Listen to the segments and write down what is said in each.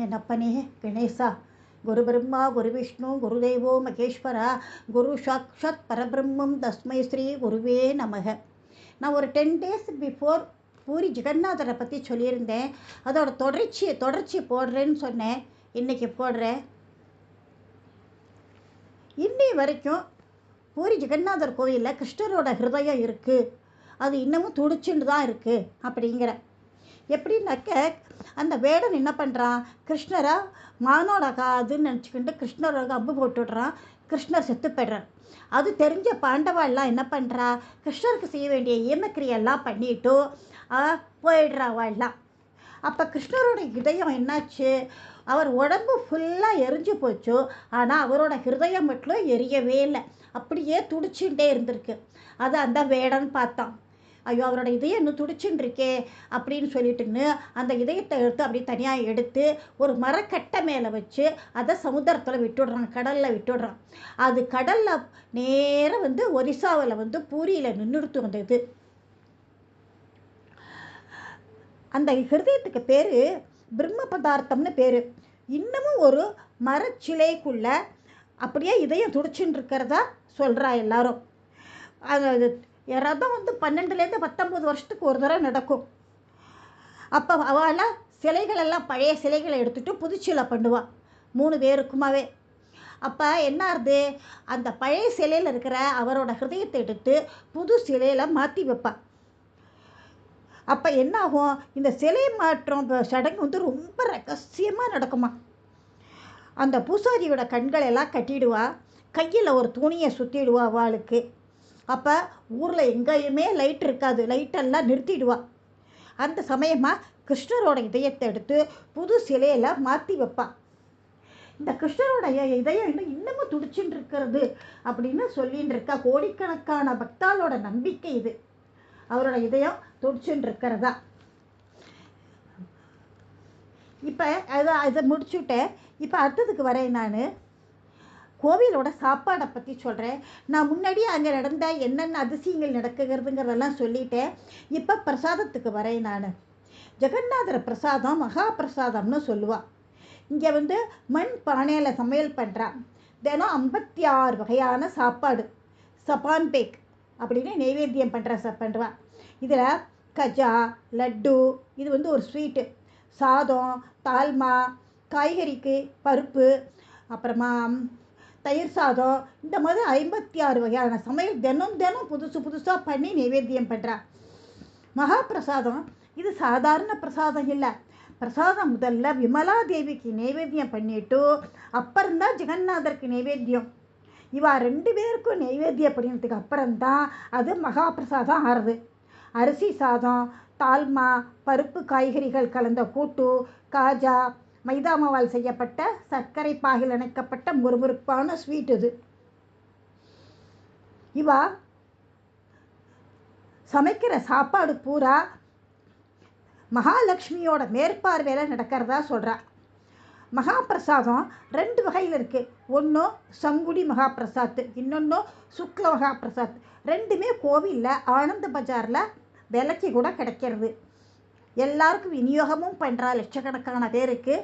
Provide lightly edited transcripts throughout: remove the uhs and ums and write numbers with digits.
என்னப்பனே கணேசா, குரு பிரம்மா குரு விஷ்ணு குருதேவோ மகேஸ்வரா, குரு சாக்ஷாத் பரபிரம்மம் தஸ்மை ஸ்ரீ குருவே நமக. நான் ஒரு 10 days பிஃபோர் பூரி ஜெகநாதரை பற்றி சொல்லியிருந்தேன். அதோட தொடர்ச்சி போடுறேன்னு சொன்னேன். இன்றைக்கி போடுறேன். இன்னி வரைக்கும் பூரி ஜெகநாதர் கோயிலில் கிருஷ்ணரோட ஹிருதயம் இருக்குது, அது இன்னமும் துடிச்சுட்டு தான் இருக்குது அப்படிங்கிற. எப்படின்னாக்க, அந்த வேடன் என்ன பண்ணுறான், கிருஷ்ணரை மானோட காதுன்னு நினச்சிக்கிட்டு கிருஷ்ணரோட அம்பு போட்டுடுறான். கிருஷ்ணர் செத்து போய்ட்றார். அது தெரிஞ்ச பாண்டவாள்லாம் என்ன பண்ணுறா, கிருஷ்ணருக்கு செய்ய வேண்டிய ஈமக்கிரியெல்லாம் பண்ணிட்டு போயிடுறா அவள்லாம். அப்போ கிருஷ்ணரோட இதயம் என்னாச்சு, அவர் உடம்பு ஃபுல்லாக எரிஞ்சு போச்சு, ஆனால் அவரோட ஹிருதயம் மட்டும் எரியவே இல்லை, அப்படியே துடிச்சுட்டே இருந்திருக்கு. அதை அந்த வேடன் பார்த்தான். ஐயோ, அவரோட இதயம் இன்னும் துடிச்சுன்னு இருக்கே அப்படின்னு சொல்லிட்டுன்னு அந்த இதயத்தை எடுத்து அப்படி தனியாக எடுத்து ஒரு மரக்கட்டை மேலே வச்சு அதை சமுத்திரத்தில் விட்டுடுறான், கடலில் விட்டுடுறான். அது கடலில் நேராக ஒரிசாவில் பூரியில் நின்றுடுத்து வந்தது. அந்த ஹிருதயத்துக்கு பேர் பிரம்ம பதார்த்தம்னு பேர். இன்னமும் ஒரு மரச்சிலைக்குள்ள அப்படியே இதயம் துடிச்சுன்னு இருக்கிறதா சொல்கிறா எல்லாரும். அது ரதம் 12லேருந்து 19 வருஷத்துக்கு ஒரு தடவை நடக்கும். அப்போ அவளால் சிலைகளெல்லாம் பழைய சிலைகளை எடுத்துகிட்டு புதுச்சிலை பண்ணுவாள் 3 பேருக்குமாவே. அப்போ என்ன ஆகுது, அந்த பழைய சிலையில் இருக்கிற அவரோட ஹிருதயத்தை எடுத்து புது சிலையில் மாற்றி வைப்பாள். அப்போ என்ன ஆகும், இந்த சிலை மாற்றம் சடங்கு ரொம்ப ரகசியமாக நடக்குமா. அந்த பூசாரியோட கண்களெல்லாம் கட்டிடுவா, கையில் ஒரு துணியை சுற்றிடுவா அவளுக்கு. அப்போ ஊரில் எங்கேயுமே லைட் இருக்காது, லைட்டெல்லாம் நிறுத்திடுவா. அந்த சமயமாக கிருஷ்ணரோட இதயத்தை எடுத்து புது சிலையில் மாற்றி வைப்பா. இந்த கிருஷ்ணரோட இதயம் இன்னமும் துடிச்சுட்டு இருக்கிறது அப்படின்னு சொல்லின்னு இருக்கா. கோடிக்கணக்கான பக்தாளோட நம்பிக்கை இது, அவரோட இதயம் துடிச்சுட்டு இருக்கிறதா. இப்போ அதை முடிச்சுட்டேன். இப்போ அடுத்ததுக்கு வரேன். நான் கோவிலோட சாப்பாடை பற்றி சொல்கிறேன். நான் முன்னாடியே அங்கே நடந்த என்னென்ன அதிசயங்கள் நடக்குங்கிறதெல்லாம் சொல்லிட்டேன். இப்போ பிரசாதத்துக்கு வரேன். நான் ஜெகநாதர பிரசாதம் மகா பிரசாதம்னு சொல்லுவாள். இங்கே மண் பானையில் சமையல் பண்ணுறான். தினம் 56 வகையான சாப்பாடு சப்பான் பேக் அப்படின்னு நைவேத்தியம் பண்ணுறான். இதில் கஜா, லட்டு, இது ஒரு ஸ்வீட்டு, சாதம், தால்மா, காய்கறிக்கு பருப்பு, அப்புறமா தயிர் சாதம், இந்த மாதிரி 56 வகையான சமையல் தினம் புதுசாக பண்ணி நைவேத்தியம் பண்ணுறா. மகா பிரசாதம் இது சாதாரண பிரசாதம் இல்லை. பிரசாதம் முதல்ல விமலா தேவிக்கு நைவேத்தியம் பண்ணிட்டு அப்புறம்தான் ஜெகநாதருக்கு நைவேத்தியம். இவா 2 பேருக்கும் நைவேத்தியம் பண்ணினதுக்கு அப்புறம்தான் அது மகா பிரசாதம் ஆறுது. அரிசி சாதம், தால்மா, பருப்பு காய்கறிகள் கலந்த கூட்டு, காஜா, மைதா மாவால் செய்யப்பட்ட சர்க்கரை பாகில் இணைக்கப்பட்ட முறுமுறுப்பான ஸ்வீட் இது. இவா சமைக்கிற சாப்பாடு பூரா மகாலட்சுமியோட மேற்பார்வையில் நடக்கிறதா சொல்கிறா. மகாபிரசாதம் 2 வகையில் இருக்குது. ஒன்று சங்குடி மகாபிரசாத், இன்னொன்று சுக்ல மகாபிரசாத். 2மே கோவிலில் ஆனந்த பஜாரில் விலைக்கு கூட கிடைக்கிறது. எல்லாருக்கும் விநியோகமும் பண்ணுறா, லட்சக்கணக்கான பேருக்கு.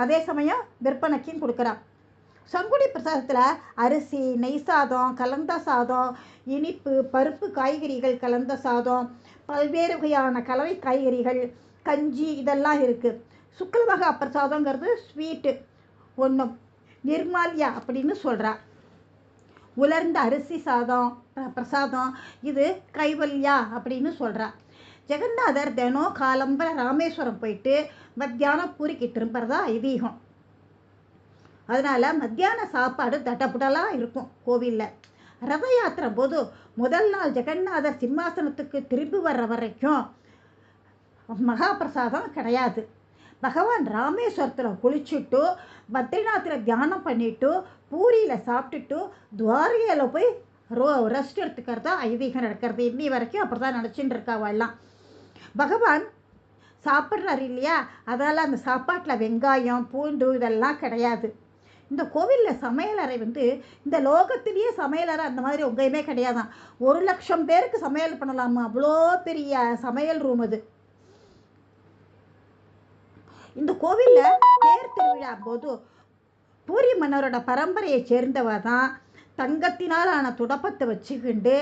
அதே சமயம் விற்பனைக்கும் கொடுக்குறான். சங்குடி பிரசாதத்தில் அரிசி, நெய் சாதம், கலந்த சாதம், இனிப்பு, பருப்பு காய்கறிகள் கலந்த சாதம், பல்வேறு வகையான கலவை காய்கறிகள், கஞ்சி இதெல்லாம் இருக்குது. சுக்ல மகா பிரசாதங்கிறது ஸ்வீட்டு ஒன்றும் நிர்மால்யா அப்படின்னு சொல்கிறா. உலர்ந்த அரிசி சாதம் பிரசாதம், இது கைவல்யா அப்படின்னு சொல்கிறா. ஜெகநாதர் தினம் காலம்பர ராமேஸ்வரம் போயிட்டு மத்தியானம் பூரிக்கு திரும்புறதா ஐதீகம். அதனால் மத்தியான சாப்பாடு தட்டப்புடலாக இருக்கும் கோவிலில். ரத யாத்திரை போது முதல் நாள் ஜெகநாதர் சிம்மாசனத்துக்கு திரும்பி வர்ற வரைக்கும் மகாபிரசாதம் கிடையாது. பகவான் ராமேஸ்வரத்தில் குளிச்சுட்டு பத்ரிநாத்தில் தியானம் பண்ணிவிட்டு பூரியில் சாப்பிட்டுட்டு துவாரகையில் போய் ரெஸ்ட் எடுத்துக்கிறதா ஐதீகம் நடக்கிறது. இன்னி வரைக்கும் அப்படி தான் நினச்சின்னு இருக்காவெல்லாம். பகவான் சாப்பிட்றாரு இல்லையா, அதால் அந்த சாப்பாட்டில் வெங்காயம், பூண்டு இதெல்லாம் கிடையாது. இந்த கோவிலில் சமையலறை இந்த லோகத்திலேயே சமையலறை அந்த மாதிரி எங்கேயுமே கிடையாதான். 1,00,000 பேருக்கு சமையல் பண்ணலாமா, அவ்வளோ பெரிய சமையல் ரூம் அது. இந்த கோவிலில் தேர் திருவிழா போது பூரி மன்னரோட பரம்பரையை சேர்ந்தவ தான் தங்கத்தினால் ஆன துடப்பத்தை வச்சுக்கிண்டு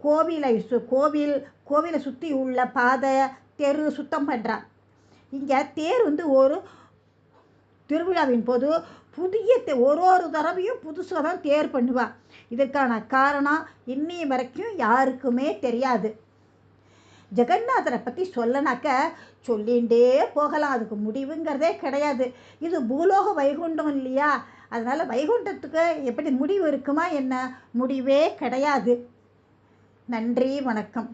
கோவிலை சுற்றி உள்ள பாதை தெரு சுத்தம் பண்ணுறான். இங்கே தேர் ஒரு திருவிழாவின் போது புதிய ஒரு தடவையும் புதுசாக தான் தேர் பண்ணுவாள். இதற்கான காரணம் இன்னைய வரைக்கும் யாருக்குமே தெரியாது. ஜெகநாதரை பற்றி சொல்லனாக்க சொல்லிகிட்டே போகலாம், அதுக்கு முடிவுங்கிறதே கிடையாது. இது பூலோக வைகுண்டம் இல்லையா, அதனால் வைகுண்டத்துக்கு எப்படி முடிவு இருக்குமா என்ன, முடிவே கிடையாது. நன்றி, வணக்கம்.